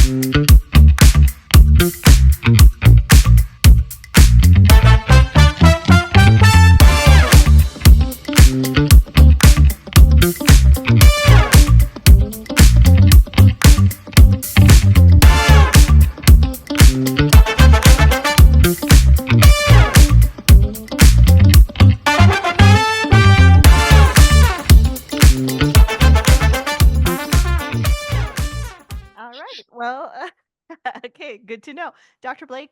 All right. Well, okay, good to know. Dr. Blake,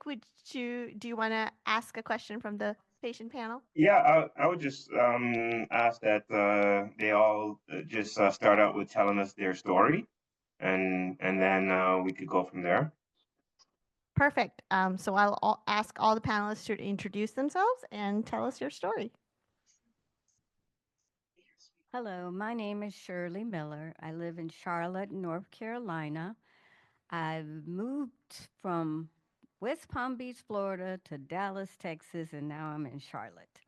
do you want to ask a question from the patient panel? Yeah, I would just ask that they all just start out with telling us their story, and then we could go from there. Perfect. So I'll ask all the panelists to introduce themselves and tell us your story. Hello, my name is Shirley Miller. I live in Charlotte, North Carolina. I've moved from West Palm Beach, Florida to Dallas, Texas, and now I'm in Charlotte.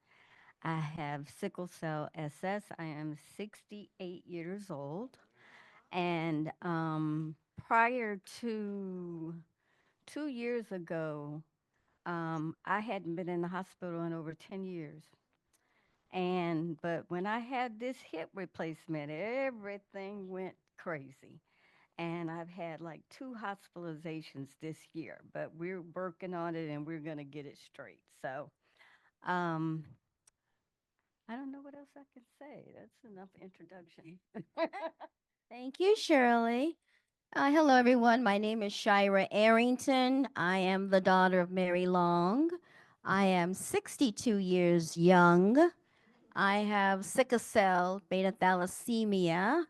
I have sickle cell SS. I am 68 years old. And prior to 2 years ago, I hadn't been in the hospital in over 10 years. But when I had this hip replacement, everything went crazy. And I've had like 2 hospitalizations this year, but we're working on it and we're going to get it straight. So, um, I don't know what else I can say. That's enough introduction. Thank you, Shirley. Hello, everyone. My name is Shira Arrington. I am the daughter of Mary Long. I am 62 years young. I have sickle cell beta thalassemia,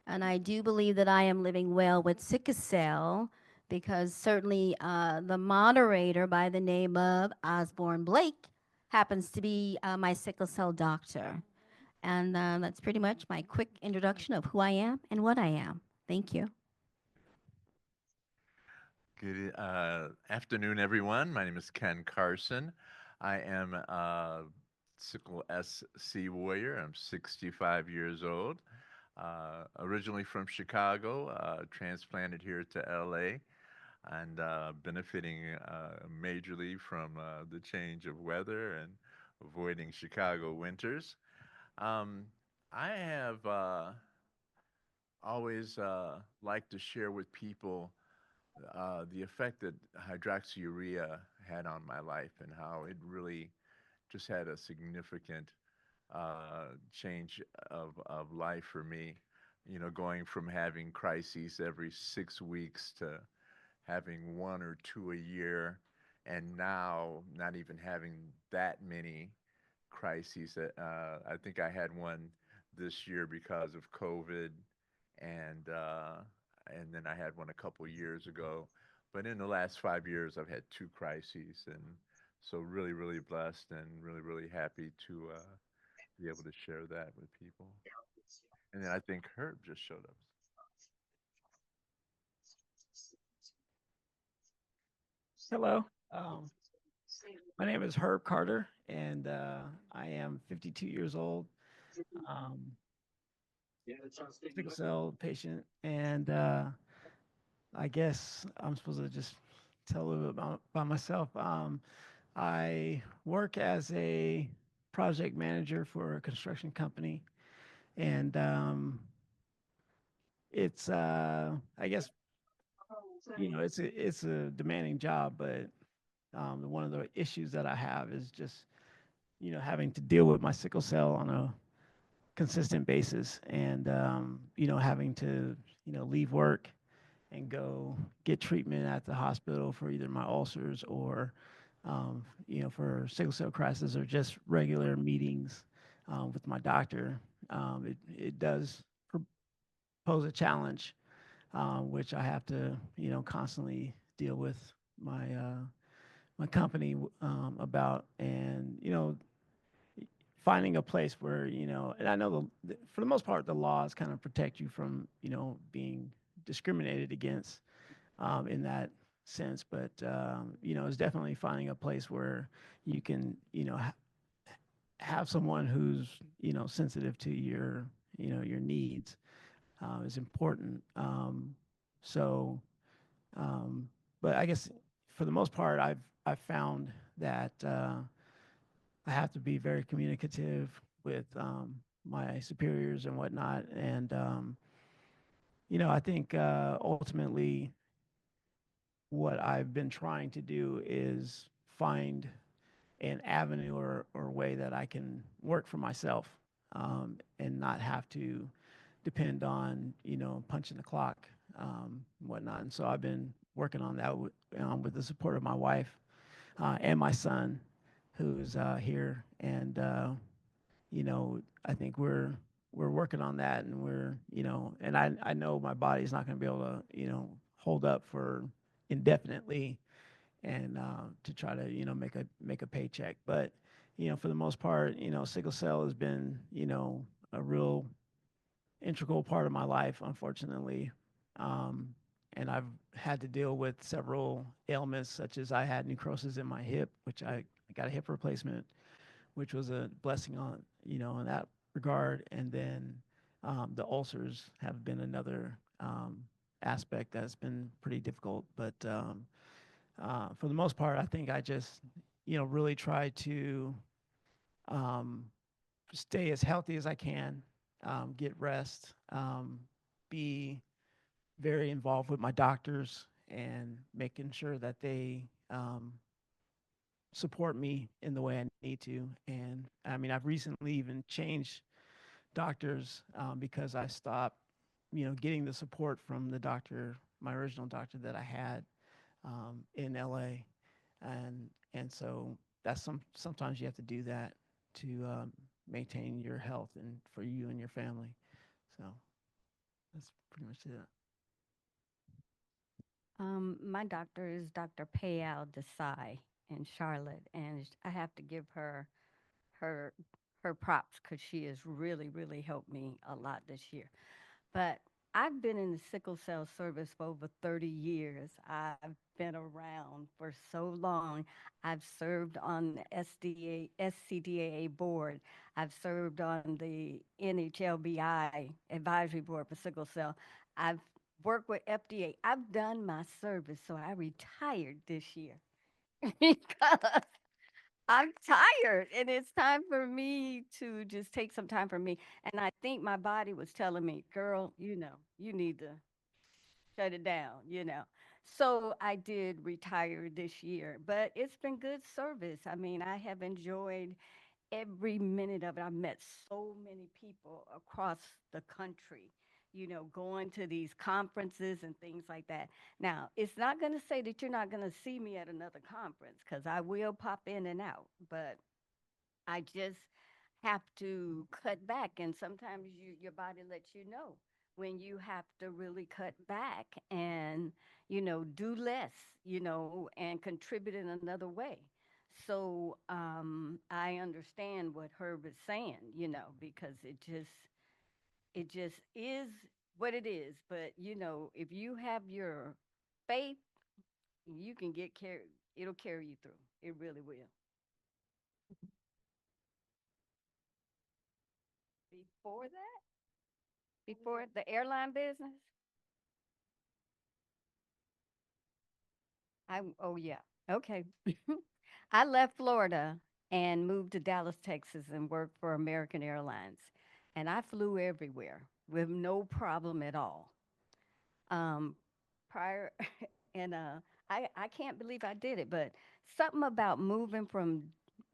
and I do believe that I am living well with sickle cell because certainly the moderator by the name of Osborne Blake happens to be my sickle cell doctor. And that's pretty much my quick introduction of who I am and what I am. Thank you. Good afternoon, everyone. My name is Ken Carson. I am a sickle SC warrior. I'm 65 years old. Originally from Chicago, transplanted here to LA, and benefiting majorly from the change of weather and avoiding Chicago winters. Um, I have always liked to share with people the effect that hydroxyurea had on my life and how it really just had a significant change of life for me. You know, going from having crises every 6 weeks to having one or two a year, and now not even having that many crises. I think I had one this year because of COVID, and uh, and then I had one a couple years ago. But in the last 5 years, I've had two crises, and so really, really blessed and really, really happy to be able to share that with people. And then I think Herb just showed up. Hello. My name is Herb Carter, and I am 52 years old, um, sickle cell patient, and I guess I'm supposed to just tell a little bit about myself. I work as a project manager for a construction company, and it's I guess it's a demanding job, but one of the issues that I have is just having to deal with my sickle cell on a consistent basis, and having to leave work and go get treatment at the hospital for either my ulcers or for sickle cell crisis, or just regular meetings with my doctor. It does pose a challenge, which I have to constantly deal with my company about, and finding a place where and I know for the most part the laws kind of protect you from being discriminated against in that sense, but it's definitely finding a place where you can have someone who's sensitive to your needs is important. So But I guess for the most part, I've found that I have to be very communicative with my superiors and whatnot. And I think ultimately what I've been trying to do is find an avenue or way that I can work for myself and not have to depend on punching the clock, whatnot. And so I've been working on that with the support of my wife and my son, who's here. And I think we're working on that, and and I know my body's not going to be able to hold up for indefinitely and to try to make a paycheck. But for the most part, sickle cell has been a real integral part of my life, unfortunately. Um, and I've had to deal with several ailments, such as I had necrosis in my hip, which I got a hip replacement, which was a blessing on in that regard. And then the ulcers have been another aspect that's been pretty difficult. But for the most part, I think I just really try to um, stay as healthy as I can, get rest, be very involved with my doctors, and making sure that they support me in the way I need to. And I mean, I've recently even changed doctors because I stopped, getting the support from the doctor, my original doctor that I had in LA. And so that's sometimes you have to do that to maintain your health and for you and your family. So that's pretty much it. My doctor is Dr. Payal Desai in Charlotte, and I have to give her her props because she has really, really helped me a lot this year. But I've been in the sickle cell service for over 30 years. I've been around for so long. I've served on the SCDAA board. I've served on the NHLBI advisory board for sickle cell. I've worked with FDA. I've done my service, so I retired this year because I'm tired and it's time for me to just take some time for me. And I think my body was telling me, girl, you need to shut it down. So I did retire this year, but it's been good service. I mean, I have enjoyed every minute of it. I've met so many people across the country, going to these conferences and things like that. Now, it's not going to say that you're not going to see me at another conference because I will pop in and out, but I just have to cut back. And sometimes your body lets you know when you have to really cut back and, do less, and contribute in another way. So I understand what Herb is saying, because it just is what it is. But if you have your faith, you can get carried. It'll carry you through. It really will. Before that, before the airline business, oh yeah, okay. I left Florida and moved to Dallas, Texas, and worked for American Airlines, and I flew everywhere with no problem at all. Um, prior, and I can't believe I did it, but something about moving from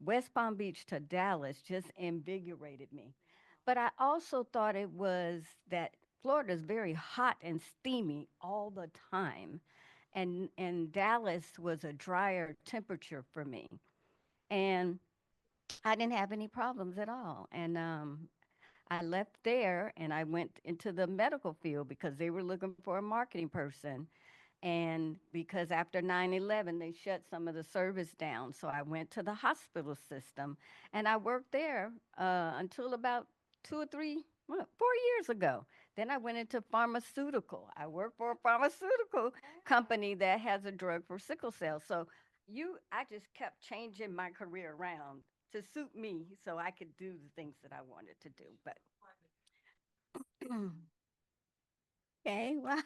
West Palm Beach to Dallas just invigorated me. But I also thought it was that Florida is very hot and steamy all the time. And Dallas was a drier temperature for me. And I didn't have any problems at all. And I left there and I went into the medical field because they were looking for a marketing person. And because after 9/11, they shut some of the service down. So I went to the hospital system and I worked there until about 4 years ago. Then I went into pharmaceutical. I work for a pharmaceutical company that has a drug for sickle cell. So I just kept changing my career around to suit me so I could do the things that I wanted to do. But Okay, wow.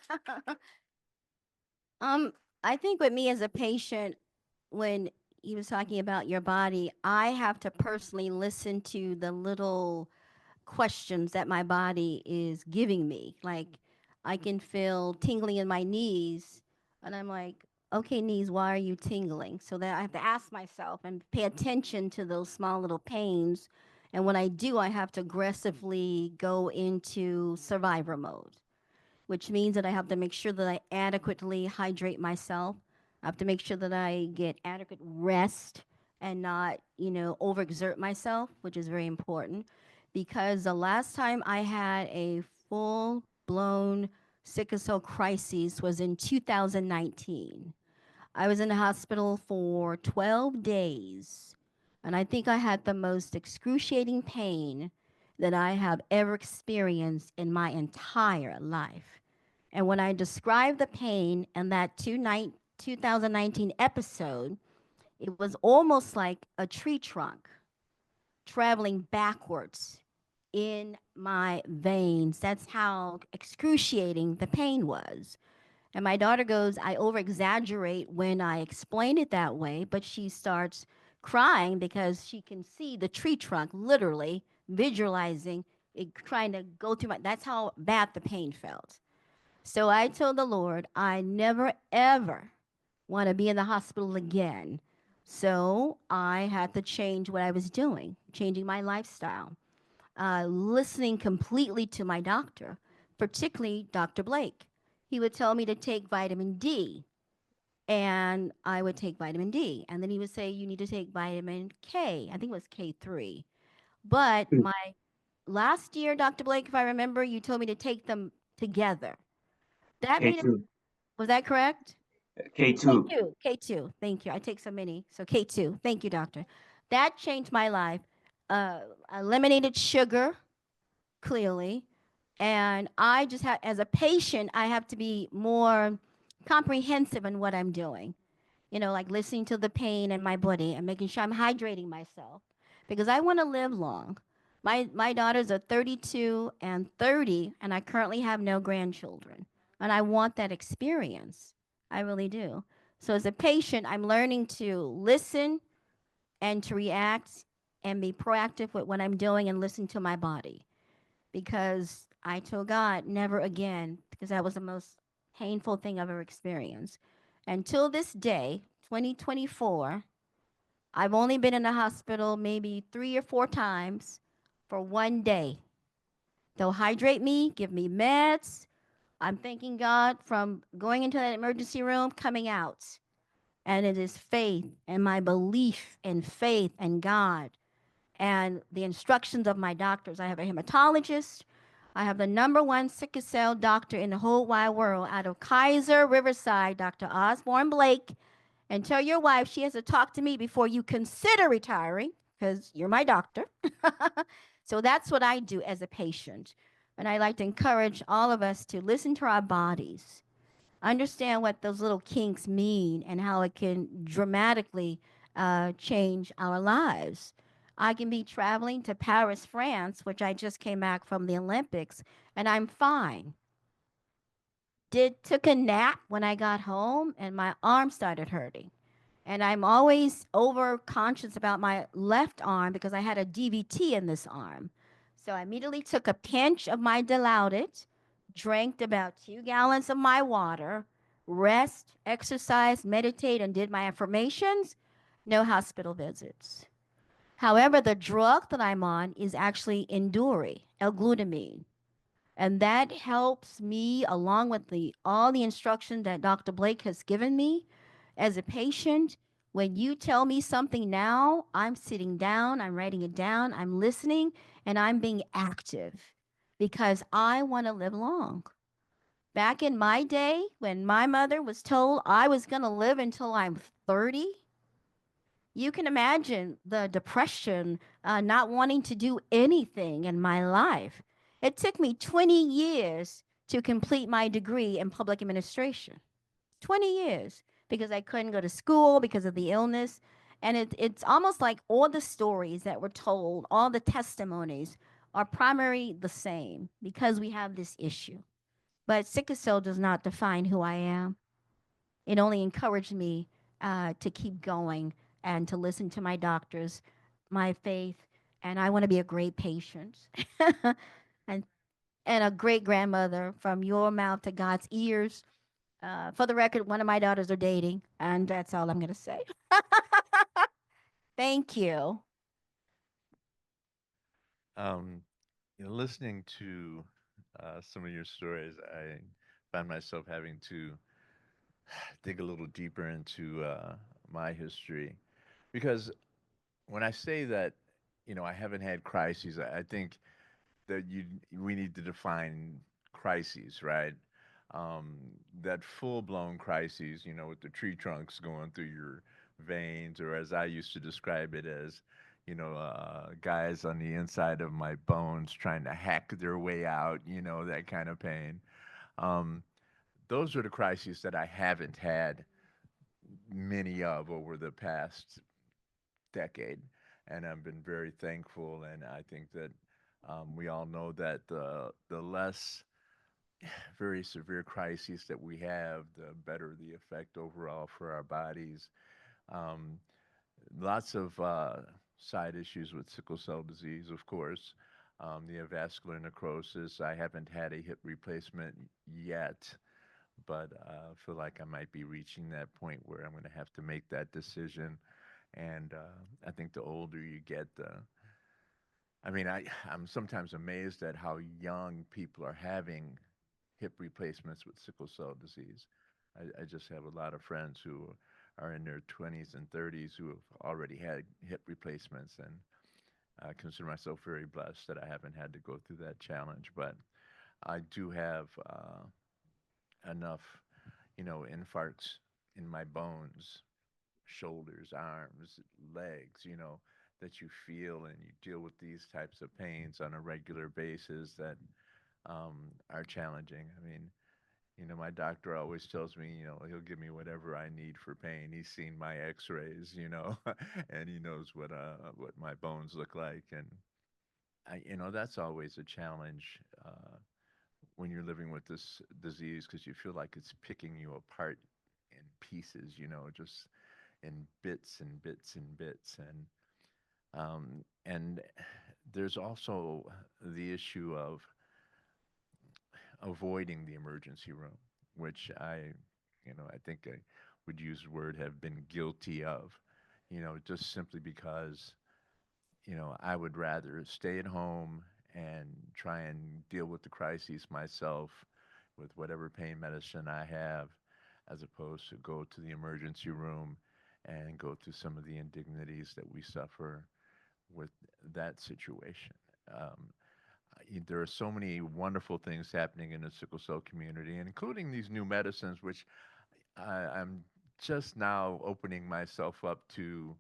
I think with me as a patient, when he was talking about your body, I have to personally listen to the little questions that my body is giving me. Like I can feel tingling in my knees, and I'm like, okay, knees, why are you tingling? So that I have to ask myself and pay attention to those small little pains. And when I do, I have to aggressively go into survivor mode, which means that I have to make sure that I adequately hydrate myself. I have to make sure that I get adequate rest and not, overexert myself, which is very important. Because the last time I had a full blown sickle cell crisis was in 2019. I was in the hospital for 12 days, and I think I had the most excruciating pain that I have ever experienced in my entire life. And when I described the pain in that 2019 episode, it was almost like a tree trunk traveling backwards in my veins. That's how excruciating the pain was. And my daughter goes, I over exaggerate when I explain it that way, but she starts crying because she can see the tree trunk literally visualizing it trying to go through my, that's how bad the pain felt. So I told the Lord, I never ever want to be in the hospital again. So I had to change what I was doing, changing my lifestyle, listening completely to my doctor, particularly Dr. Blake. He would tell me to take vitamin D, and I would take vitamin D. And then he would say, you need to take vitamin K. I think it was K3. But Mm. my last year, Dr. Blake, if I remember, you told me to take them together. That made it, K2. was that correct? K2. K2, K2. Thank you. I take so many. So K2. Thank you, doctor. That changed my life. Eliminated sugar, clearly. And I just have, as a patient, I have to be more comprehensive in what I'm doing. Like listening to the pain in my body and making sure I'm hydrating myself because I want to live long. My daughters are 32 and 30, and I currently have no grandchildren. And I want that experience. I really do. So as a patient, I'm learning to listen and to react and be proactive with what I'm doing and listen to my body because I told God, never again, because that was the most painful thing I've ever experienced. Until this day, 2024, I've only been in the hospital maybe 3 or 4 times for one day. They'll hydrate me, give me meds. I'm thanking God from going into that emergency room, coming out. And it is faith and my belief in faith and God and the instructions of my doctors. I have a hematologist. I have the #1 sickle cell doctor in the whole wide world out of Kaiser Riverside, Dr. Osborne Blake. And tell your wife she has to talk to me before you consider retiring because you're my doctor. So that's what I do as a patient. And I like to encourage all of us to listen to our bodies, understand what those little kinks mean and how it can dramatically change our lives. I can be traveling to Paris, France, which I just came back from the Olympics, and I'm fine. Took a nap when I got home, and my arm started hurting. And I'm always over conscious about my left arm because I had a DVT in this arm. So I immediately took a pinch of my Dilaudid, drank about 2 gallons of my water, rest, exercise, meditate, and did my affirmations. No hospital visits. However, the drug that I'm on is actually Enduri, L-glutamine. And that helps me along with all the instruction that Dr. Blake has given me as a patient. When you tell me something now, I'm sitting down, I'm writing it down, I'm listening, and I'm being active because I want to live long. Back in my day, when my mother was told I was going to live until I'm 30, you can imagine the depression, not wanting to do anything in my life. It took me 20 years to complete my degree in public administration. 20 years because I couldn't go to school because of the illness. And it's almost like all the stories that were told, all the testimonies are primarily the same because we have this issue. But sickle cell does not define who I am. it only encouraged me to keep going and to listen to my doctors, my faith, and I want to be a great patient and and a great grandmother from your mouth to God's ears. For the record, one of my daughters are dating, and that's all I'm going to say. Thank you. Um, Listening to some of your stories, I found myself having to dig a little deeper into my history because when I say that, I haven't had crises, I think that we need to define crises, right? Um, that full-blown crises, with the tree trunks going through your veins, or as I used to describe it as, guys on the inside of my bones trying to hack their way out, that kind of pain. Um, those are the crises that I haven't had many of over the past decade, and I've been very thankful. And I think that we all know that the less very severe crises that we have, the better the effect overall for our bodies. Um, Lots of side issues with sickle cell disease, of course. The avascular necrosis. I haven't had a hip replacement yet, but I feel like I might be reaching that point where I'm going to have to make that decision. And I think the older you get, I'm sometimes amazed at how young people are having hip replacements with sickle cell disease. I just have a lot of friends who are in their 20s and 30s who have already had hip replacements, and I consider myself very blessed that I haven't had to go through that challenge. But I do have enough, infarcts in my bones, shoulders, arms, legs, that you feel and you deal with these types of pains on a regular basis that are challenging. I mean, my doctor always tells me, he'll give me whatever I need for pain. He's seen my X-rays, and he knows what my bones look like, and that's always a challenge when you're living with this disease because you feel like it's picking you apart in pieces, just in bits and bits and bits, and there's also the issue of avoiding the emergency room, which I think I would use the word have been guilty of, just simply because, I would rather stay at home and try and deal with the crises myself with whatever pain medicine I have, as opposed to go to the emergency room and go through some of the indignities that we suffer with that situation. Um, there are so many wonderful things happening in the sickle cell community, including these new medicines, which I'm just now opening myself up to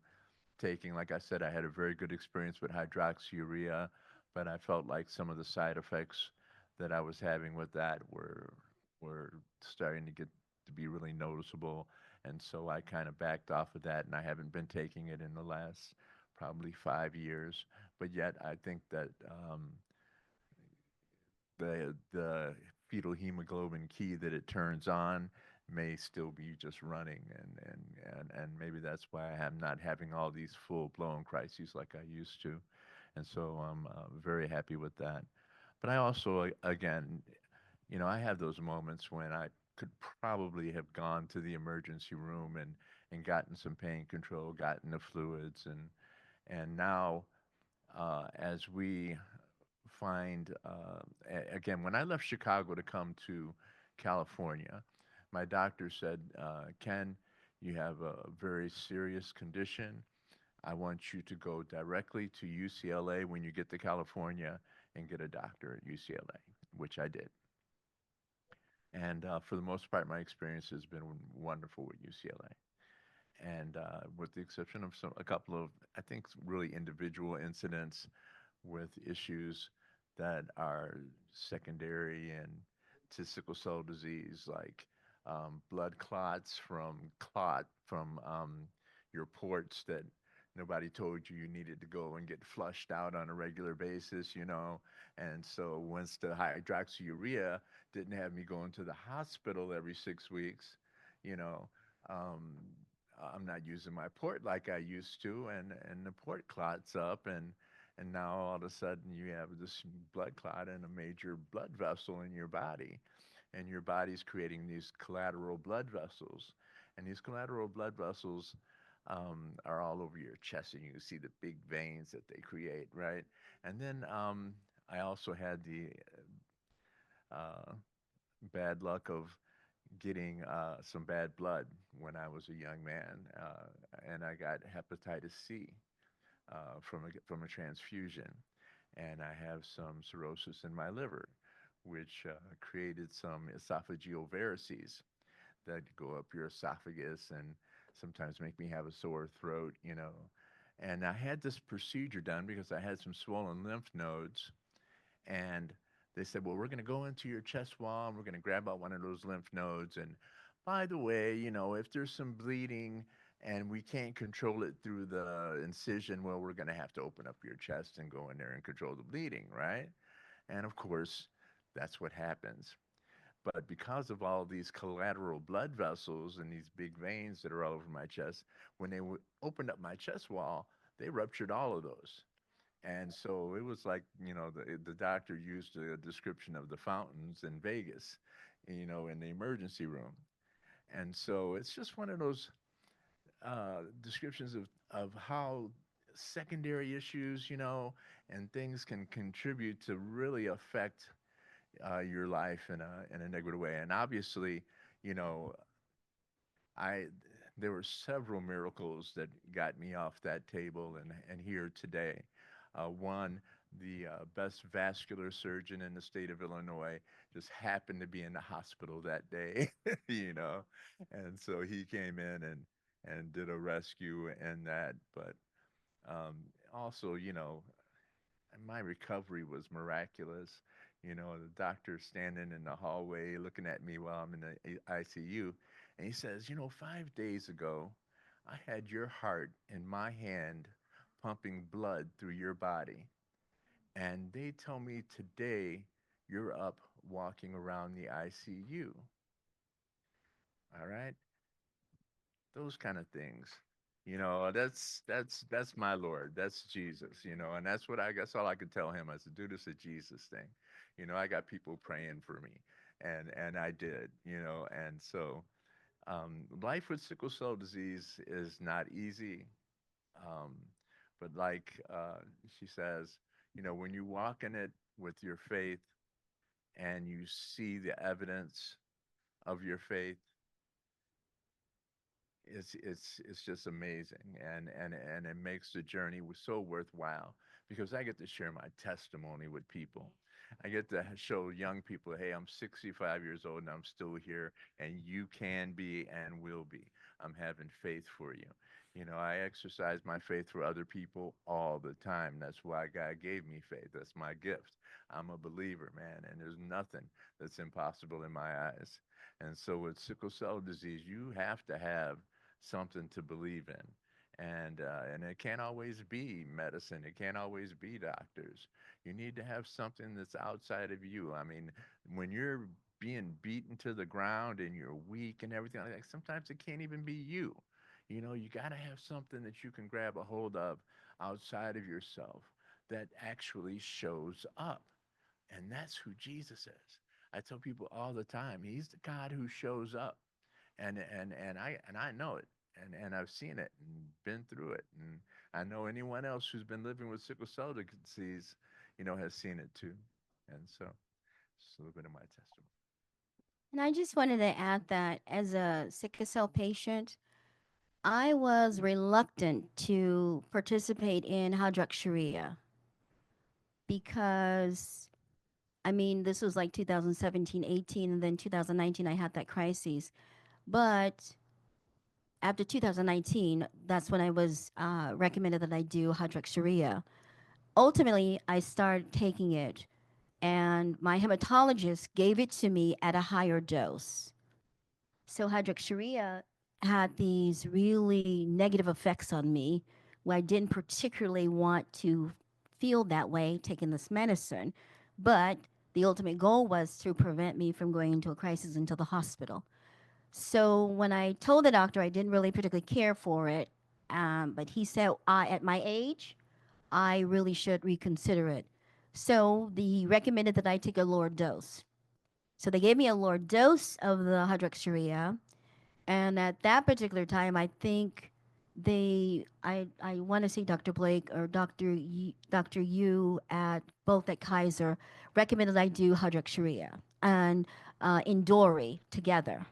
taking. Like I said, I had a very good experience with hydroxyurea, but I felt like some of the side effects that I was having with that were starting to get to be really noticeable, and so I kind of backed off of that, and I haven't been taking it in the last probably 5 years. But yet, I think that the fetal hemoglobin key that it turns on may still be just running, and maybe that's why I'm not having all these full-blown crises like I used to, and so I'm very happy with that. But I also, again, I have those moments when I could probably have gone to the emergency room and gotten some pain control, gotten the fluids, and now as we find again, when I left Chicago to come to California, my doctor said, Ken, you have a very serious condition. I want you to go directly to UCLA when you get to California and get a doctor at UCLA, which I did. And for the most part, my experience has been wonderful with UCLA. And with the exception of a couple of, I think, really individual incidents with issues that are secondary and to sickle cell disease, like blood clots from your ports that nobody told you you needed to go and get flushed out on a regular basis, And so once the hydroxyurea didn't have me going to the hospital every 6 weeks, um, I'm not using my port like I used to, and the port clots up, and now all of a sudden you have this blood clot in a major blood vessel in your body, and your body's creating these collateral blood vessels, and these collateral blood vessels are all over your chest, and you can see the big veins that they create, right? And then I also had the uh, bad luck of getting some bad blood when I was a young man, and I got hepatitis C from a transfusion, and I have some cirrhosis in my liver, which created some esophageal varices that go up your esophagus and sometimes make me have a sore throat, you know. And I had this procedure done because I had some swollen lymph nodes, and they said, well, we're going to go into your chest wall and we're going to grab out one of those lymph nodes. And by the way, you know, if there's some bleeding and we can't control it through the incision, well, we're going to have to open up your chest and go in there and control the bleeding, right? And of course, that's what happens. But because of all these collateral blood vessels and these big veins that are all over my chest, when they opened up my chest wall, they ruptured all of those. And so it was like, you know, the doctor used a description of the fountains in Vegas, you know, in the emergency room. And so it's just one of those descriptions of how secondary issues, you know, and things can contribute to really affect your life in a negative way. And obviously, you know, I there were several miracles that got me off that table and here today. One, the best vascular surgeon in the state of Illinois just happened to be in the hospital that day, you know, and so he came in and did a rescue and that. But um, also, you know, and my recovery was miraculous. You know, the doctor standing in the hallway looking at me while I'm in the ICU, and he says, you know, 5 days ago, I had your heart in my hand pumping blood through your body. And they tell me today you're up walking around the ICU. All right. Those kind of things. You know, that's my Lord. That's Jesus, you know, and that's what I guess all I could tell him is to do this a Jesus thing. You know, I got people praying for me. And I did, you know, and so life with sickle cell disease is not easy. Um, but like she says, you know, when you walk in it with your faith and you see the evidence of your faith, it's just amazing, and it makes the journey so worthwhile because I get to share my testimony with people. I get to show young people, hey, I'm 65 years old and I'm still here, and you can be and will be. I'm having faith for you. You know, I exercise my faith for other people all the time. That's why God gave me faith. That's my gift. I'm a believer, man, and there's nothing that's impossible in my eyes. And so with sickle cell disease, you have to have something to believe in. And it can't always be medicine. It can't always be doctors. You need to have something that's outside of you. I mean, when you're being beaten to the ground and you're weak and everything like that, sometimes it can't even be you. You know, you got to have something that you can grab a hold of outside of yourself that actually shows up. And that's who Jesus is. I tell people all the time, he's the God who shows up. And I know it, and I've seen it and been through it, and I know anyone else who's been living with sickle cell disease, you know, has seen it too. And so it's a little bit of my testimony. And I just wanted to add that as a sickle cell patient, I was reluctant to participate in hydroxyurea because, I mean, this was like 2017, 18, and then 2019, I had that crisis. But after 2019, that's when I was recommended that I do hydroxyurea. Ultimately, I started taking it, and my hematologist gave it to me at a higher dose. So hydroxyurea had these really negative effects on me where I didn't particularly want to feel that way taking this medicine. But the ultimate goal was to prevent me from going into a crisis into the hospital. So when I told the doctor, I didn't really particularly care for it, but he said at my age, I really should reconsider it. So he recommended that I take a lower dose. So they gave me a lower dose of the hydroxyurea, and at that particular time, I think I want to say Dr. Blake or Dr. Yu at both at Kaiser recommended I do hydroxyurea and Indori together.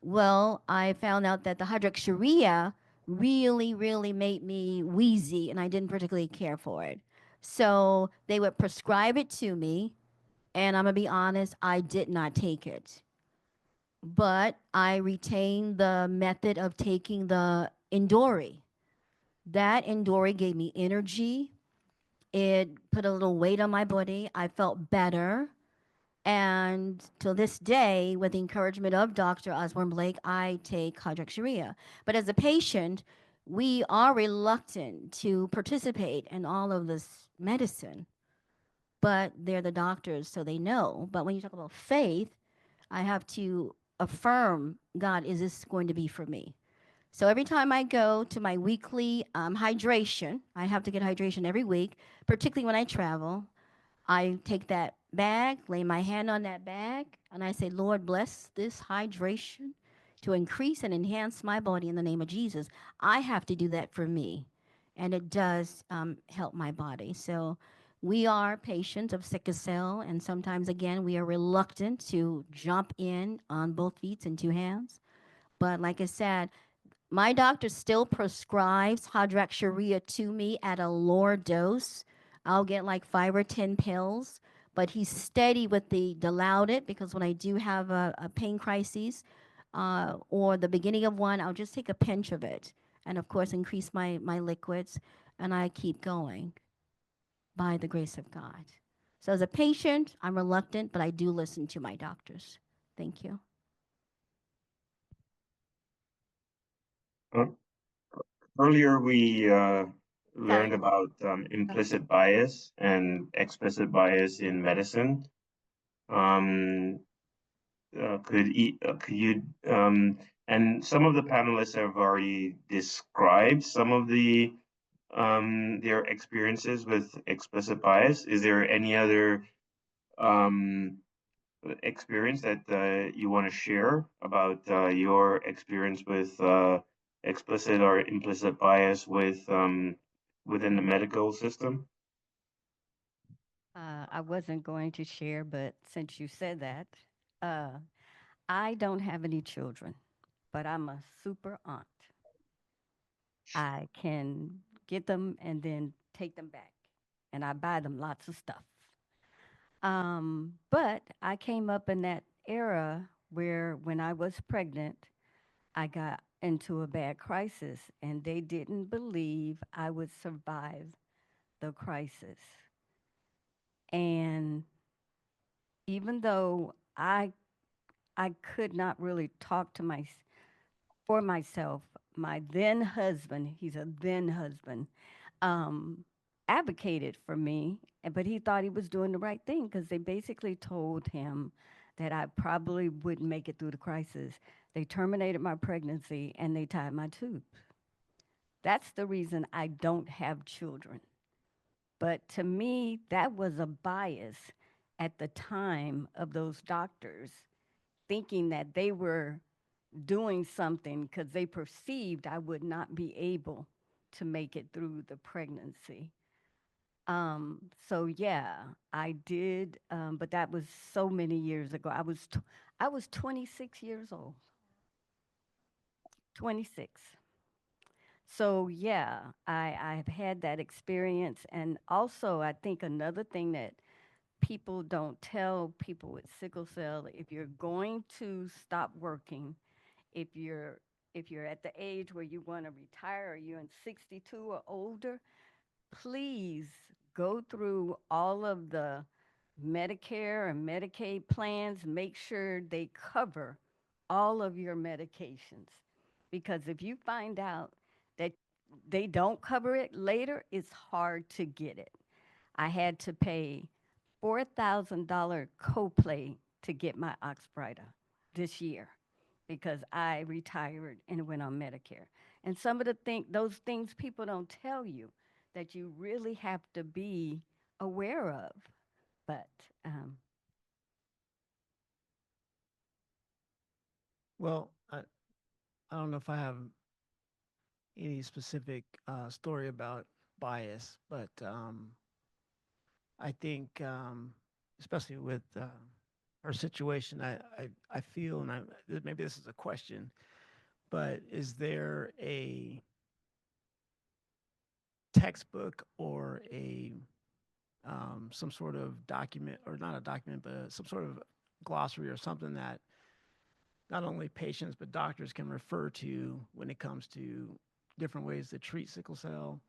Well, I found out that the hydroxyurea really made me wheezy, and I didn't particularly care for it. So they would prescribe it to me, and I'm gonna be honest, I did not take it. But I retained the method of taking the Indori. That Indori gave me energy. It put a little weight on my body. I felt better. And to this day, with the encouragement of Dr. Osborne Blake, I take hydroxyurea. But as a patient, we are reluctant to participate in all of this medicine. But they're the doctors, so they know. But when you talk about faith, I have to affirm, God, is this going to be for me? So every time I go to my weekly hydration, I have to get hydration every week, particularly when I travel. I take that bag, lay my hand on that bag, and I say, Lord, bless this hydration to increase and enhance my body in the name of Jesus. I have to do that for me, and it does help my body. So we are patients of sickle cell, and sometimes, again, we are reluctant to jump in on both feet and two hands. But like I said, my doctor still prescribes hydroxyurea to me at a lower dose. I'll get like 5 or 10 pills, but he's steady with the Dilaudid because when I do have a pain crisis or the beginning of one, I'll just take a pinch of it and, of course, increase my liquids, and I keep going by the grace of God. So as a patient, I'm reluctant, but I do listen to my doctors. Thank you. Uh, Earlier, we learned Sorry. about implicit bias and explicit bias in medicine. Um, could you and some of the panelists have already described some of their experiences with explicit bias. Is there any other um, experience that you want to share about your experience with explicit or implicit bias with within the medical system? I wasn't going to share, but since you said that, uh, I don't have any children, but I'm a super aunt. I can get them and then take them back, and I buy them lots of stuff. But I came up in that era where when I was pregnant, I got into a bad crisis, and they didn't believe I would survive the crisis. And even though I could not really talk to for myself, my then husband, he's a then husband, um, advocated for me, but he thought he was doing the right thing because they basically told him that I probably wouldn't make it through the crisis. They terminated my pregnancy and they tied my tubes. That's the reason I don't have children. But to me, that was a bias at the time of those doctors thinking that they were doing something because they perceived I would not be able to make it through the pregnancy. So yeah, I did, but that was so many years ago. I was 26 years old, 26. So yeah, I've had that experience, and also I think another thing that people don't tell people with sickle cell, if you're going to stop working, if you're if you're at the age where you want to retire or you're in 62 or older, please go through all of the Medicare and Medicaid plans, make sure they cover all of your medications. Because if you find out that they don't cover it later, it's hard to get it. I had to pay $4,000 copay to get my Oxbryta this year because I retired and went on Medicare. And some of those things people don't tell you that you really have to be aware of. But Well, I don't know if I have any specific story about bias, but I think, especially with her situation, I feel, and maybe this is a question, but is there a textbook or some sort of document, or not a document, but some sort of glossary or something that not only patients but doctors can refer to when it comes to different ways to treat sickle cell?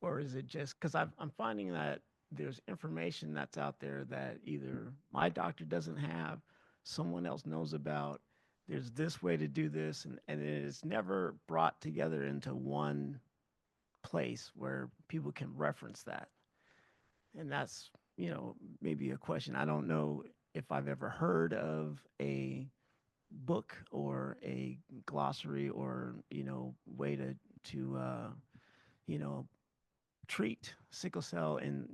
Or is it just because I'm finding that there's information that's out there that either my doctor doesn't have, someone else knows about, there's this way to do this, and it's never brought together into one place where people can reference that. And that's, maybe a question. I don't know if I've ever heard of a book or a glossary or, way to you know, treat sickle cell, and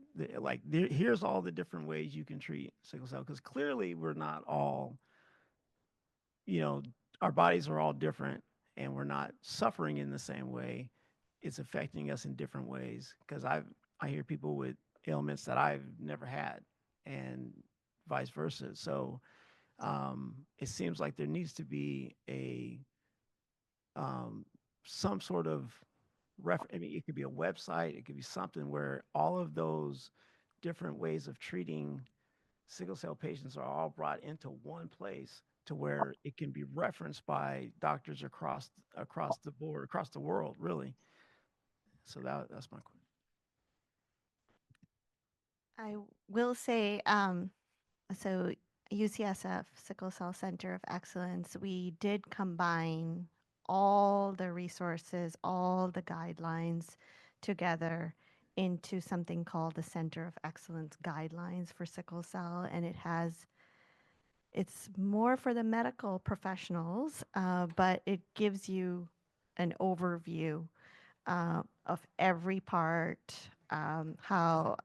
here's all the different ways you can treat sickle cell, because clearly we're not all, you know our bodies are all different, and we're not suffering in the same way. It's affecting us in different ways, because I hear people with ailments that I've never had, and vice versa. So it seems like there needs to be a some sort of I mean, it could be a website, it could be something where all of those different ways of treating sickle cell patients are all brought into one place, to where it can be referenced by doctors across the board, across the world, really. So that's my question. I will say, so UCSF Sickle Cell Center of Excellence, we did combine all the resources, all the guidelines together into something called the Center of Excellence Guidelines for Sickle Cell, and it's more for the medical professionals, but it gives you an overview of every part, how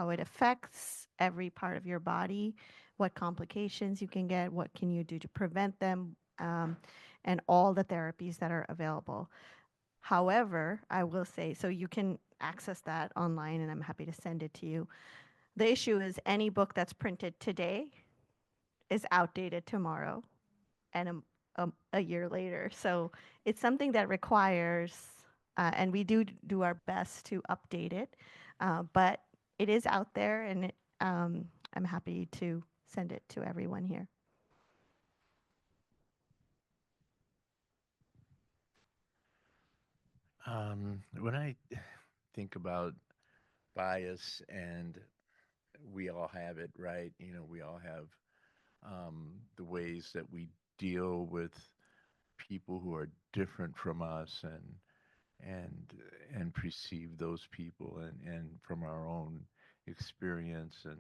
it affects every part of your body, what complications you can get, what can you do to prevent them, and all the therapies that are available. However, I will say, so you can access that online, and I'm happy to send it to you. The issue is any book that's printed today is outdated tomorrow and a year later. So it's something that requires, and we do our best to update it, but it is out there, and I'm happy to send it to everyone here. When I think about bias, and we all have it, right? We all have the ways that we deal with people who are different from us, and and perceive those people, and from our own experience. And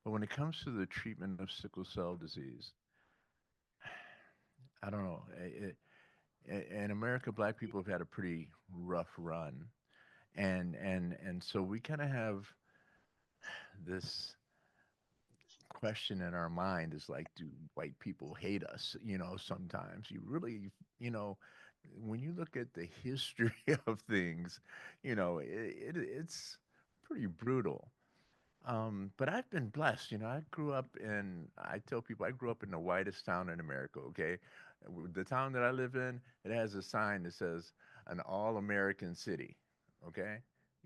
but when it comes to the treatment of sickle cell disease, I don't know. In America, Black people have had a pretty rough run, and so we kind of have this question in our mind, is like, do white people hate us? Sometimes you really, when you look at the history of things, it's pretty brutal. But I've been blessed. I tell people I grew up in the whitest town in America, okay? The town that I live in, it has a sign that says an all American city, okay?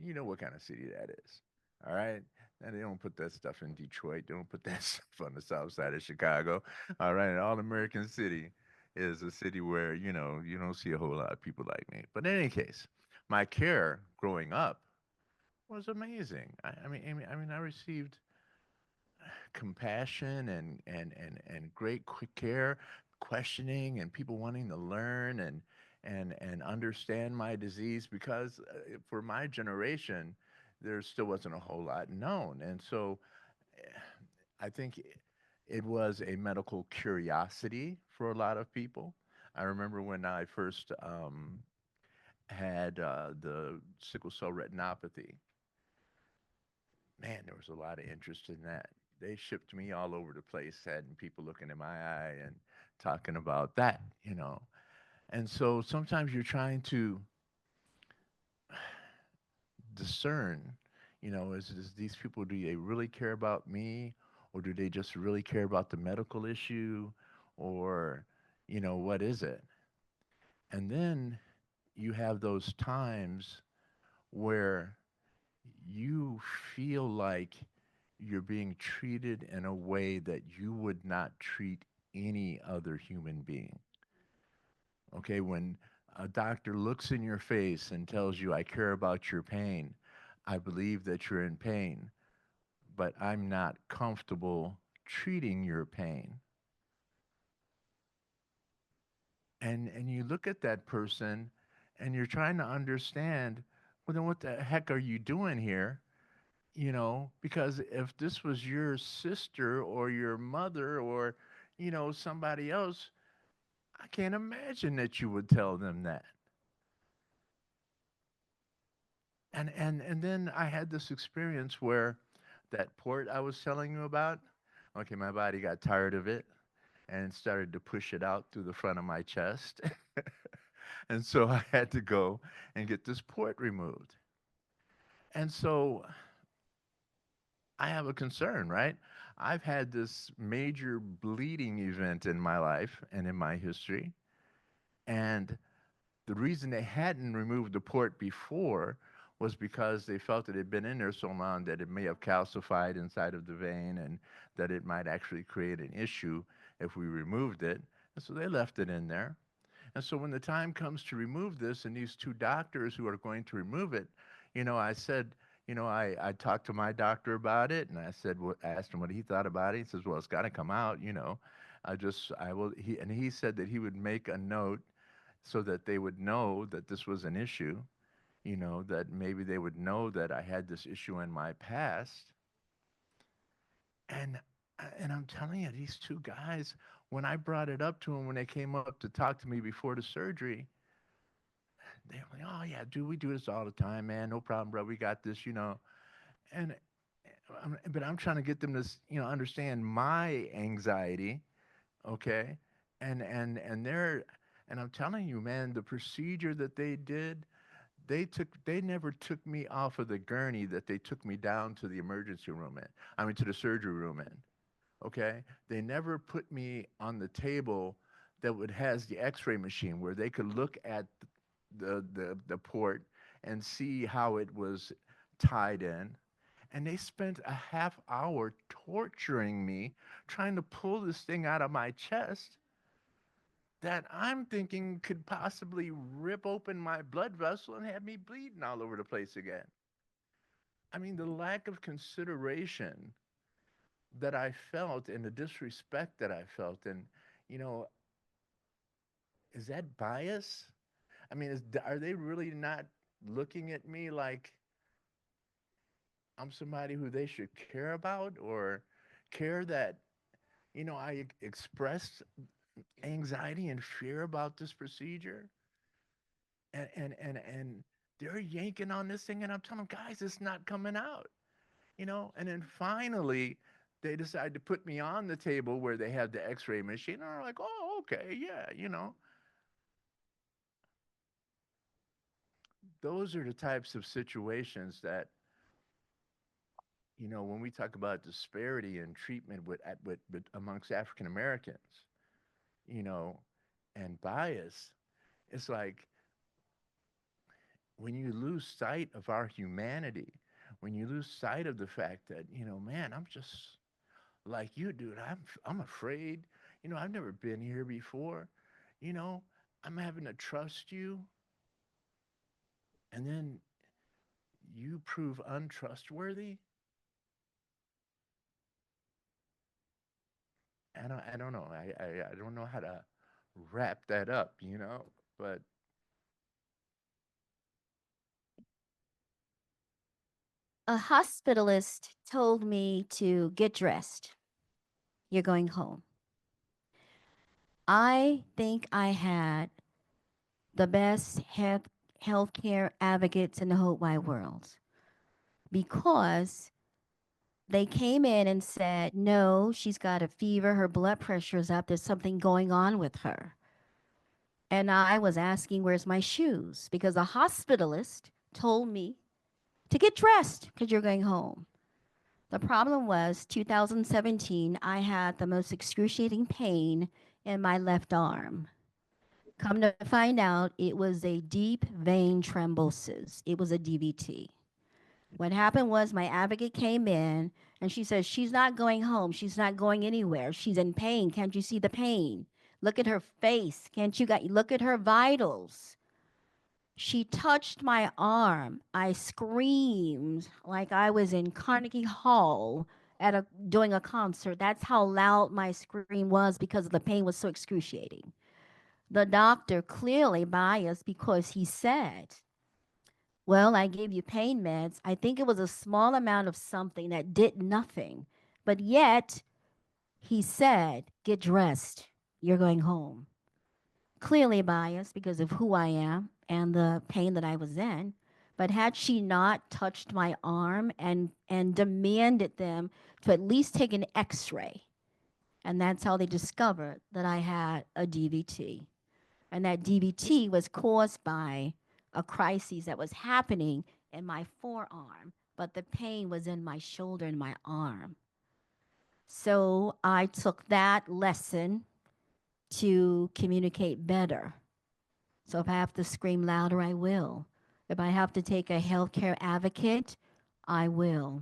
You know what kind of city that is, all right? And they don't put that stuff in Detroit. They don't put that stuff on the south side of Chicago, all right? An all American city is a city where, you don't see a whole lot of people like me. But in any case, my care growing up was amazing. I received compassion and great quick care, questioning, and people wanting to learn and understand my disease, because for my generation there still wasn't a whole lot known. And so I think it was a medical curiosity for a lot of people. I remember when I first had the sickle cell retinopathy. Man, there was a lot of interest in that. They shipped me all over the place, having people looking in my eye and talking about that, you know. And so sometimes you're trying to discern, you know, is these people, do they really care about me, or do they just really care about the medical issue, or, you know, what is it? And then you have those times where you feel like you're being treated in a way that you would not treat any other human being. Okay, when a doctor looks in your face and tells you, I care about your pain, I believe that you're in pain, but I'm not comfortable treating your pain. And you look at that person and you're trying to understand, well, then what the heck are you doing here? You know, because if this was your sister or your mother or, you know, somebody else, I can't imagine that you would tell them that. And then I had this experience where that port I was telling you about, okay, my body got tired of it and started to push it out through the front of my chest. And so I had to go and get this port removed. And so I have a concern, right? I've had this major bleeding event in my life and in my history. And the reason they hadn't removed the port before was because they felt it had been in there so long that it may have calcified inside of the vein and that it might actually create an issue if we removed it. And so they left it in there. And so when the time comes to remove this, and these two doctors who are going to remove it, you know, I said, you know, I talked to my doctor about it, and I said, asked him what he thought about it. He says, well, it's got to come out, you know. I will. He said that he would make a note so that they would know that this was an issue, you know, that maybe they would know that I had this issue in my past. And and I'm telling you, these two guys, when I brought it up to them when they came up to talk to me before the surgery, they were like, "Oh yeah, dude, we do this all the time, man. No problem, bro. We got this, you know." And but I'm trying to get them to, you know, understand my anxiety, okay? And they're, and I'm telling you, man, the procedure that they did, they never took me off of the gurney that they took me down to the emergency room in. I mean, to the surgery room in. Okay, they never put me on the table that would has the X-ray machine where they could look at the port and see how it was tied in. And they spent a half hour torturing me, trying to pull this thing out of my chest that I'm thinking could possibly rip open my blood vessel and have me bleeding all over the place again. I mean, the lack of consideration that I felt and the disrespect that I felt, and, you know, is that bias? I mean, are they really not looking at me like I'm somebody who they should care about, or care that, you know, I expressed anxiety and fear about this procedure? And they're yanking on this thing, and I'm telling them, guys, it's not coming out, you know. And then finally, they decide to put me on the table where they have the X-ray machine, and I'm like, oh, okay, yeah, you know. Those are the types of situations that, you know, when we talk about disparity in treatment with amongst African Americans, you know, and bias, it's like when you lose sight of our humanity, when you lose sight of the fact that, you know, man, I'm just like you, dude. I'm afraid. You know, I've never been here before. You know, I'm having to trust you, and then you prove untrustworthy. I don't know. I don't know how to wrap that up, you know, but A hospitalist told me to get dressed. You're going home. I think I had the best healthcare advocates in the whole wide world because they came in and said, no, she's got a fever, her blood pressure is up, there's something going on with her. And I was asking, where's my shoes? Because a hospitalist told me to get dressed because you're going home. The problem was 2017, I had the most excruciating pain in my left arm. Come to find out, it was a deep vein thrombosis. It was a DVT. What happened was my advocate came in and she says, she's not going home. She's not going anywhere. She's in pain. Can't you see the pain? Look at her face. Can't you look at her vitals? She touched my arm. I screamed like I was in Carnegie Hall doing a concert. That's how loud my scream was because the pain was so excruciating. The doctor clearly biased because he said, well, I gave you pain meds. I think it was a small amount of something that did nothing. But yet, he said, get dressed. You're going home. Clearly biased because of who I am and the pain that I was in. But had she not touched my arm and demanded them to at least take an x-ray, and that's how they discovered that I had a DVT. And that DVT was caused by a crisis that was happening in my forearm, but the pain was in my shoulder and my arm. So I took that lesson to communicate better. So if I have to scream louder, I will. If I have to take a healthcare advocate, I will.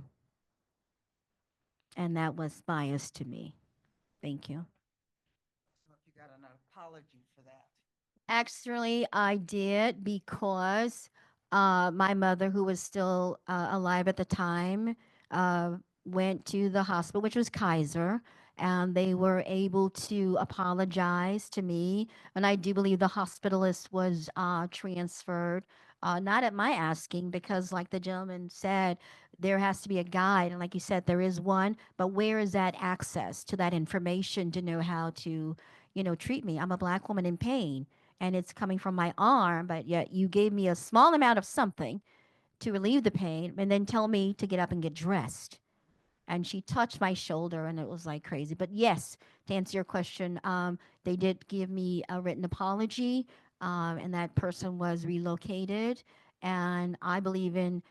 And that was biased to me. Thank you. So you got an apology for that. Actually, I did because my mother, who was still alive at the time, uh, went to the hospital, which was Kaiser, and they were able to apologize to me. And I do believe the hospitalist was transferred, not at my asking, because, like the gentleman said, there has to be a guide. And like you said, there is one, but where is that access to that information to know how to, treat me? I'm a Black woman in pain and it's coming from my arm, but yet you gave me a small amount of something to relieve the pain and then tell me to get up and get dressed. And she touched my shoulder and it was like crazy. But yes, to answer your question, they did give me a written apology, and that person was relocated. And I believe in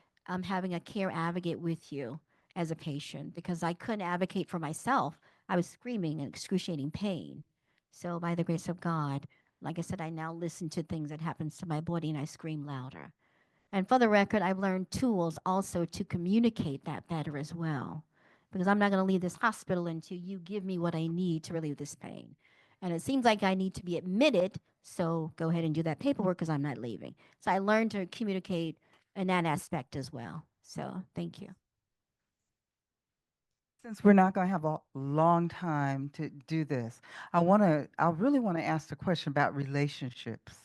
having a care advocate with you as a patient because I couldn't advocate for myself. I was screaming in excruciating pain. So by the grace of God, like I said, I now listen to things that happens to my body and I scream louder. And for the record, I've learned tools also to communicate that better as well. Because I'm not going to leave this hospital until you give me what I need to relieve this pain. And it seems like I need to be admitted, so go ahead and do that paperwork because I'm not leaving. So I learned to communicate in that aspect as well. So thank you. Since we're not going to have a long time to do this, I really want to ask the question about relationships.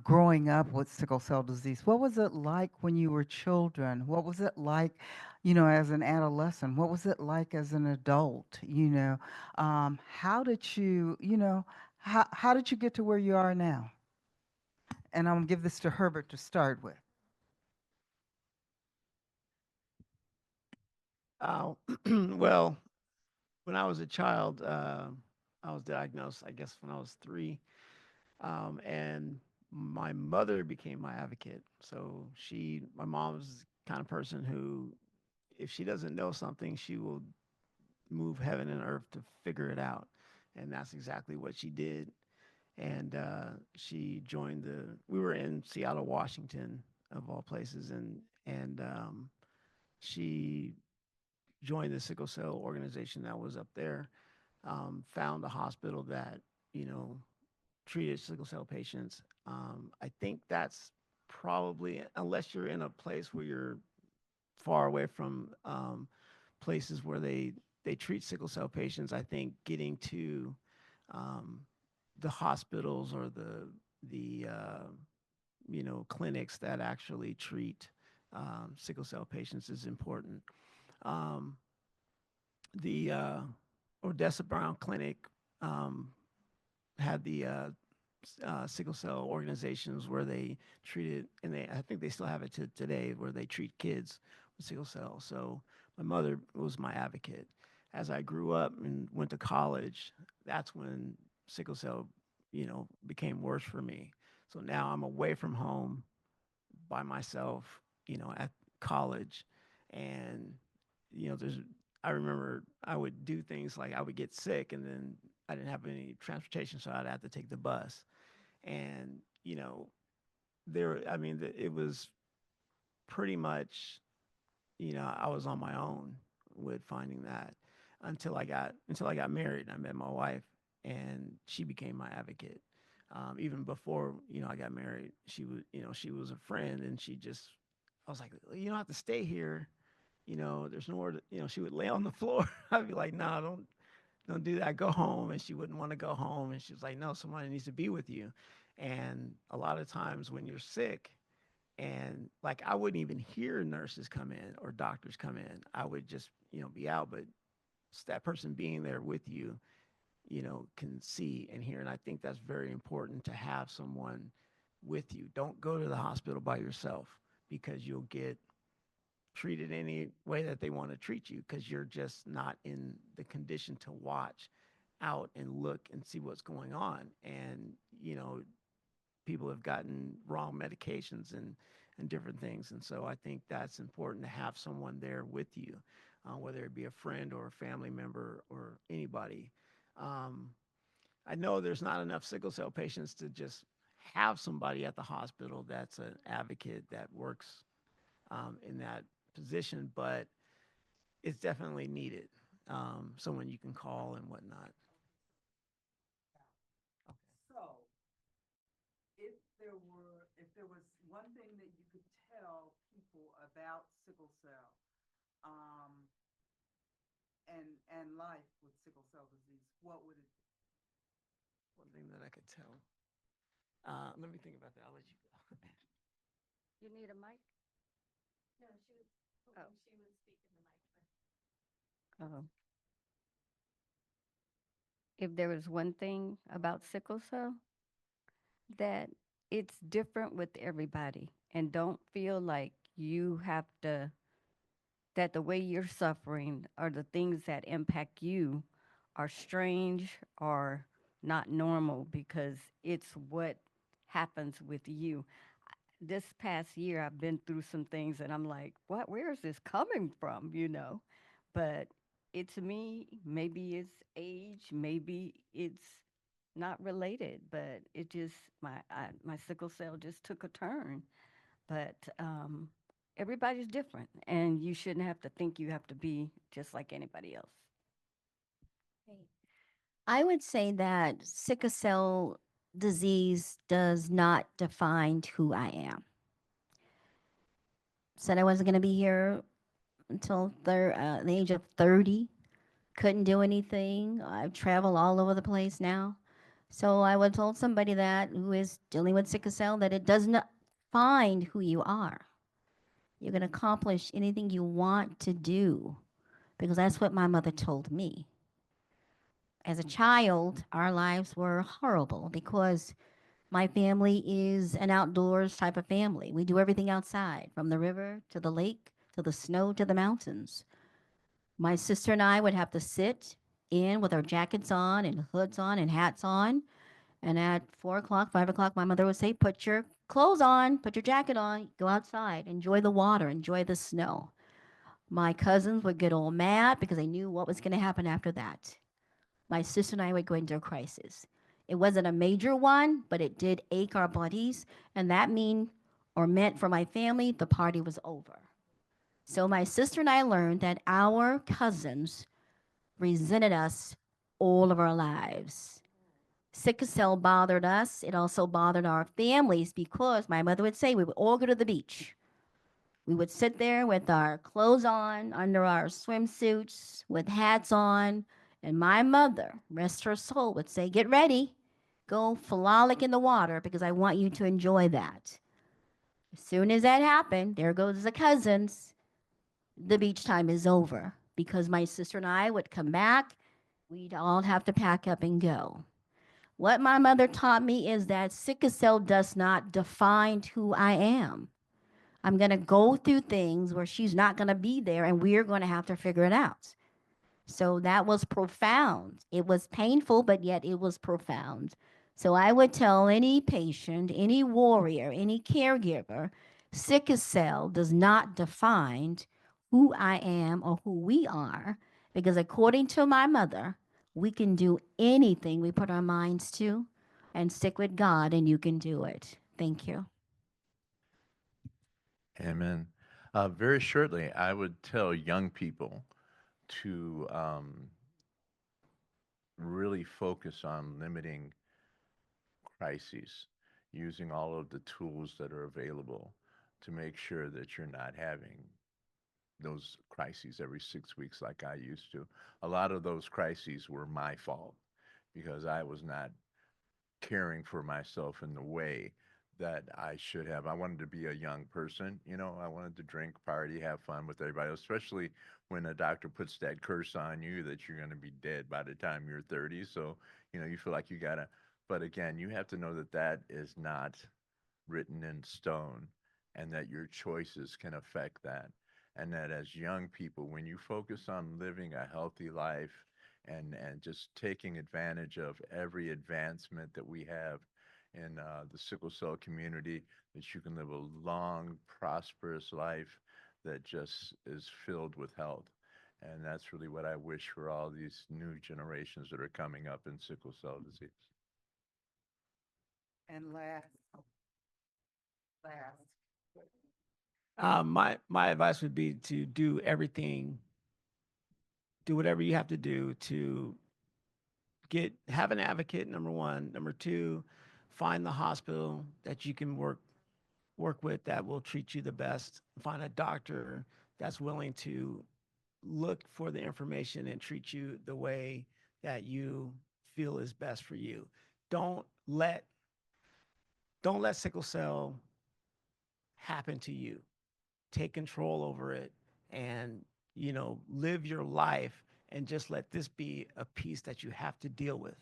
Growing up with sickle cell disease, what was it like when you were children? What was it like, as an adolescent? What was it like as an adult? How did how did you get to where you are now? And I'm gonna give this to Herbert to start with. Well, when I was a child, I was diagnosed, I guess, when I was 3. And my mother became my advocate. So my mom's the kind of person who, if she doesn't know something, she will move heaven and earth to figure it out. And that's exactly what she did. And she joined we were in Seattle, Washington, of all places. And she joined the sickle cell organization that was up there, found a hospital that, you know, treated sickle cell patients. I think that's probably, unless you're in a place where you're far away from places where they treat sickle cell patients, I think getting to the hospitals or the clinics that actually treat sickle cell patients is important. The Odessa Brown Clinic had the sickle cell organizations where they treated, and I think they still have it to today, where they treat kids with sickle cell. So my mother was my advocate. As I grew up and went to college, that's when sickle cell, became worse for me. So now I'm away from home by myself, at college. And, there's, I remember I would do things like I would get sick and then I didn't have any transportation, so I'd have to take the bus. And, it was pretty much, I was on my own with finding that until I got married and I met my wife and she became my advocate. Even before, I got married, she was a friend and I was like, you don't have to stay here. There's nowhere to, she would lay on the floor. I'd be like, no, don't do that. Go home. And she wouldn't want to go home. And she was like, no, somebody needs to be with you. And a lot of times when you're sick, and like I wouldn't even hear nurses come in or doctors come in. I would just, be out. But it's that person being there with you, can see and hear. And I think that's very important to have someone with you. Don't go to the hospital by yourself because you'll get treated any way that they want to treat you because you're just not in the condition to watch out and look and see what's going on. And, people have gotten wrong medications and different things. And so I think that's important to have someone there with you, whether it be a friend or a family member or anybody. I know there's not enough sickle cell patients to just have somebody at the hospital that's an advocate that works in that position, but it's definitely needed. Someone you can call and whatnot. So, if there was one thing that you could tell people about sickle cell, and life with sickle cell disease, what would it be? One thing that I could tell. Let me think about that. I'll let you go. You need a mic? No, she was Oh. she was speaking the mic. Oh. If there was one thing about sickle cell, that it's different with everybody, and don't feel like you have to, that the way you're suffering or the things that impact you are strange or not normal because it's what happens with you. This past year, I've been through some things and I'm like, what, where is this coming from, But it's me, maybe it's age, maybe it's not related, but it just, my sickle cell just took a turn. But everybody's different, and you shouldn't have to think you have to be just like anybody else. I would say that sickle cell disease does not define who I am. Said I wasn't going to be here until the age of 30. Couldn't do anything. I've traveled all over the place now. So I would told somebody that who is dealing with sickle cell that it does not find who you are. You can accomplish anything you want to do because that's what my mother told me. As a child, our lives were horrible because my family is an outdoors type of family. We do everything outside, from the river to the lake to the snow to the mountains. My sister and I would have to sit in with our jackets on and hoods on and hats on. And at 4 o'clock, 5 o'clock, my mother would say, put your clothes on, put your jacket on, go outside, enjoy the water, enjoy the snow. My cousins would get all mad because they knew what was going to happen after that. My sister and I would go into a crisis. It wasn't a major one, but it did ache our bodies. And that meant for my family, the party was over. So my sister and I learned that our cousins resented us all of our lives. Sickle cell bothered us. It also bothered our families because my mother would say we would all go to the beach. We would sit there with our clothes on, under our swimsuits, with hats on. And my mother, rest her soul, would say, get ready. Go frolic in the water because I want you to enjoy that. As soon as that happened, there goes the cousins. The beach time is over because my sister and I would come back. We'd all have to pack up and go. What my mother taught me is that sickle cell does not define who I am. I'm going to go through things where she's not going to be there and we're going to have to figure it out. So that was profound. It was painful, but yet it was profound. So I would tell any patient, any warrior, any caregiver, sickle cell does not define who I am or who we are, because according to my mother, we can do anything we put our minds to and stick with God, and you can do it. Thank you. Amen. Very shortly, I would tell young people to really focus on limiting crises, using all of the tools that are available to make sure that you're not having those crises every 6 weeks like I used to. A lot of those crises were my fault because I was not caring for myself in the way that I should have. I wanted to be a young person, you know, I wanted to drink, party, have fun with everybody, especially when a doctor puts that curse on you that you're going to be dead by the time you're 30. So, you know, you feel like you got to, but again, you have to know that that is not written in stone and that your choices can affect that. And that as young people, when you focus on living a healthy life and just taking advantage of every advancement that we have in the sickle cell community, that you can live a long, prosperous life that just is filled with health. And that's really what I wish for all these new generations that are coming up in sickle cell disease. And last. My advice would be to do everything, do whatever you have to do to have an advocate, number one. Number two, find the hospital that you can work with that will treat you the best. Find a doctor that's willing to look for the information and treat you the way that you feel is best for you. Don't let sickle cell happen to you. Take control over it and, live your life, and just let this be a piece that you have to deal with.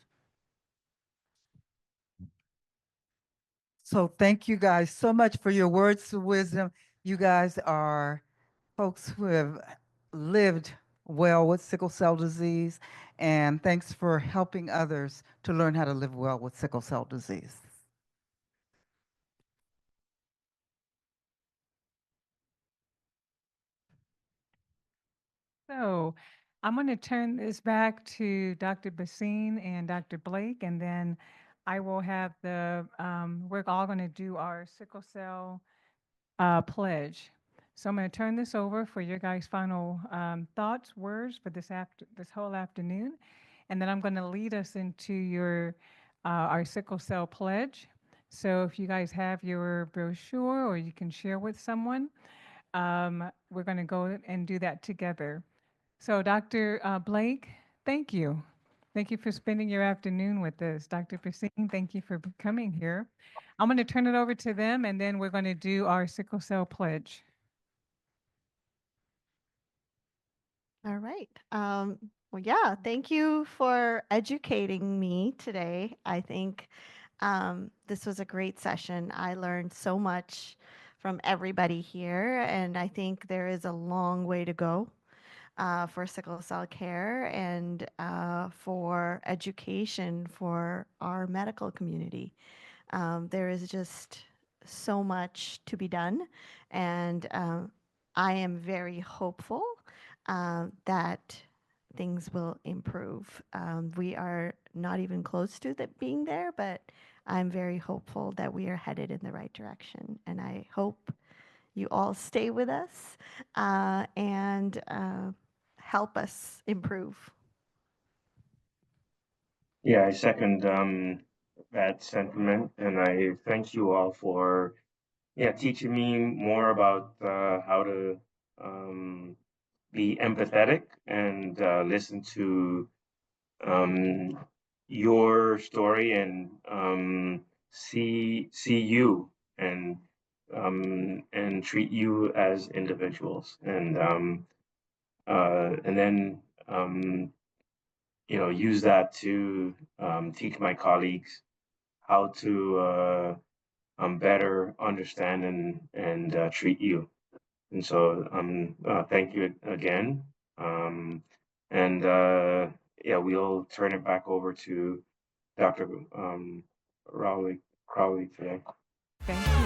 So thank you guys so much for your words of wisdom. You guys are folks who have lived well with sickle cell disease, and thanks for helping others to learn how to live well with sickle cell disease. So I'm going to turn this back to Dr. Basine and Dr. Blake, and then I will have we're all going to do our sickle cell pledge. So I'm going to turn this over for your guys' final thoughts, words for this whole afternoon, and then I'm going to lead us into our sickle cell pledge. So if you guys have your brochure or you can share with someone, we're going to go and do that together. So Dr. Blake, thank you. Thank you for spending your afternoon with us. Dr. Basine, thank you for coming here. I'm going to turn it over to them, and then we're going to do our sickle cell pledge. All right. Well, yeah, thank you for educating me today. I think this was a great session. I learned so much from everybody here, and I think there is a long way to go for sickle cell care and for education for our medical community. There is just so much to be done, and I am very hopeful that things will improve. We are not even close to being there, but I'm very hopeful that we are headed in the right direction, and I hope you all stay with us and help us improve. Yeah, I second that sentiment, and I thank you all for teaching me more about how to be empathetic and listen to your story and see you and treat you as individuals and then use that to teach my colleagues how to better understand and treat you. And so thank you again. And yeah, we'll turn it back over to Dr. Crowley today. Thank you.